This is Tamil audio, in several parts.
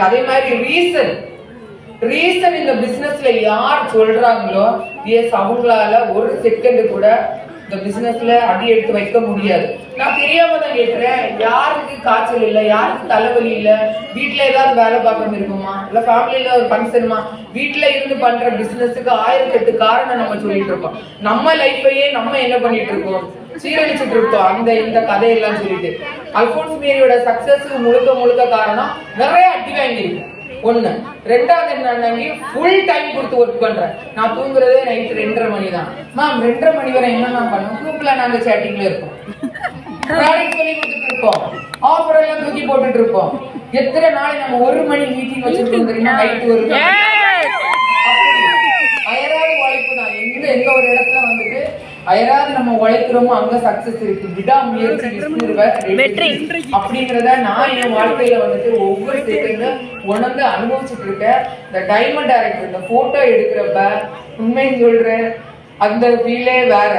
அதே மாதிரி ரீசன் இந்த பிசினஸ்ல யார் சொல்றாங்களோ எஸ் அவங்களால ஒரு செகண்ட் கூட இந்த பிசினஸ்ல அடி எடுத்து வைக்க முடியாது. நான் தெரியாம தான் கேட்கிறேன், யாருக்கு காய்ச்சல் இல்ல, யாருக்கு தலைவலி இல்ல, வீட்டுல ஏதாவது வேலை பார்க்காம இருக்குமா, இல்ல ஃபேமிலியில ஒரு ஃபங்க்ஷனுமா, வீட்டுல இருந்து பண்ற பிசினஸுக்கு 1008 காரணம் நம்ம சொல்லிட்டு இருக்கோம். நம்ம லைஃபையே நம்ம என்ன பண்ணிட்டு இருக்கோம், சீரழிச்சிட்டு இருக்கோம் அந்த இந்த கதையெல்லாம் சொல்லிட்டு. அல்போன்ஸ் மேரியோட சக்சஸ்க்கு முழுக்க காரணம் நிறைய அடி வாங்கியிருக்கு. ஒண்ணு. ரெண்டாவது என்ன, ஃபுல் டைம் கொடுத்து ஒர்க் பண்றேன். நான் தூங்குறதே நைட் 2:30 மணி தான். மேம் 2:30 மணி வரை என்ன பண்ணுவோம், குரூப்ல நாங்க சேட்டிங்ல இருக்கோம், ப்ராடக்ட் சொல்லி கொடுத்துட்டு இருக்கோம், ஆஃபர் எல்லாம் தூக்கி போட்டுட்டு இருக்கோம். எத்தனை நாள் நம்ம 1 மணி மீட்டிங் வச்சுட்டு தெரியுமா, நைட் ஒரு அயராது உழைப்பு தான். எங்க ஒரு இடத்துல வந்துட்டு அயராது நம்ம உழைக்கிறோமோ அங்க சக்சஸ் இருக்கு. விடாமுயற்சி வெற்றி அப்படிங்கறத நான் என் வாழ்க்கையில வந்துட்டு ஒவ்வொரு செகண்டும் உணர்ந்து அனுபவிச்சுட்டு இருக்கேன். இந்த டைமண்ட் டைரக்டர் இந்த போட்டோ எடுக்கிறப்ப உண்மைன்னு சொல்றேன், அந்த ஃபீலே வேற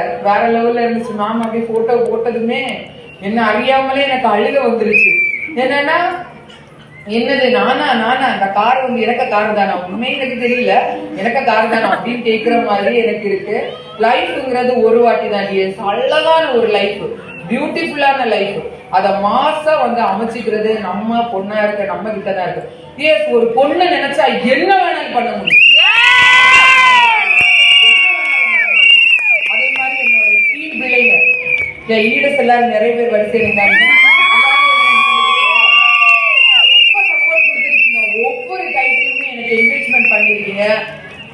லெவல்ல இருந்துச்சு. மேம் அப்படி போட்டோ போட்டதுமே என்ன அறியாமலே எனக்கு அழுக வந்துருச்சு. என்னன்னா என்னது நானா அந்த கார் வந்து எனக்கு கார் தானா, உண்மை எனக்கு தெரியல, எனக்கு கார் தானா அப்படின்னு கேட்கிற மாதிரி எனக்கு இருக்கு. லைஃப்ங்கிறது ஒரு வாட்டி தான், அழகான ஒரு லைஃப், பியூட்டிஃபுல்லான லைஃப். அத மாசா வந்து அமைச்சுக்கிறது நம்ம பொண்ணா இருக்க நம்ம கிட்டதான் இருக்கு. எஸ், ஒரு பொண்ணு நினைச்சா என்ன வேணாலும் பண்ண முடியும். அதே மாதிரி என்னோட டீம் பிள்ளைங்க லீடர்ஸ் எல்லாரும் நிறைய பேர் வரிசை இருந்தாங்க.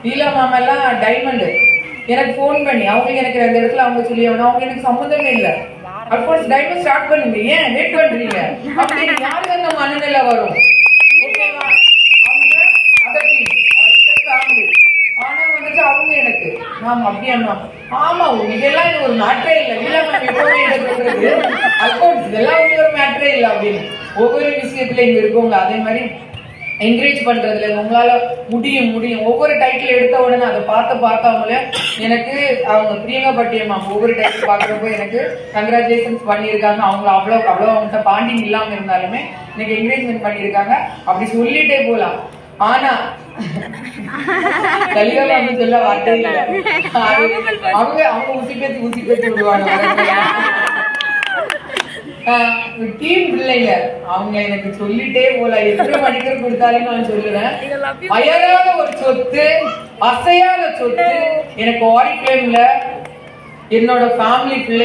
லீலா மேம் எல்லாம் டைமண்ட் எனக்கு போன் பண்ணி அவங்க எனக்கு அந்த இடத்துல அவங்க சொல்லி அவங்க எனக்கு சம்மந்தமே இல்ல, அப்கோர்ஸ் டைமண்ட் ஸ்டார்ட் பண்ணுங்க, ஏன் வெயிட் பண்றீங்க அப்படின்னு யாருக்கு அந்த மனநிலை வரும். ஓகேவா, அவங்க அதர் டீம் ஃபேமிலி. ஆனா வந்துட்டு அவங்க எனக்கு மேம் அப்படியா மேம், ஆமா இதெல்லாம் இது ஒரு மேட்டரே இல்லை, லீலா மேம் எப்பவுமே எடுக்கிறது அப்கோர்ஸ் இதெல்லாம் ஒரு மேட்டரே இல்லை அப்படின்னு ஒவ்வொரு விஷயத்துல இங்க இருக்கவங்க அதே மாதிரி என்கரேஜ் பண்றதுல உங்களால முடியும். ஒவ்வொரு டைட்டில் எடுத்த உடனே அதை பார்க்காமலே எனக்கு அவங்க பிரியங்கா பட்டியம்மா ஒவ்வொரு டைட்டில் பாக்குறப்போ எனக்கு கங்க்ராச்சுலேஷன்ஸ் பண்ணியிருக்காங்க. அவங்க அவ்வளவு அவங்ககிட்ட பாண்டிங் இல்லாம இருந்தாலுமே எனக்கு என்கரேஜ்மெண்ட் பண்ணியிருக்காங்க. அப்படி சொல்லிட்டே போலாம். ஆனா கலிகாலம் சொல்ல வார்த்தை இல்லை, அவங்க ஊசி பேச்சு விடுவாங்க. டீம் பிள்ளைங்க அவங்க எனக்கு சொல்லிட்டே போல, எத்தனை மணிக்கு கொடுத்தாலும் நான் சொல்லுவேன். அயராத ஒரு சொத்து, அசையாத சொத்து எனக்கு ஆரிஃப்ளேம்ல என்னோட ஃபேமிலி பிள்ளை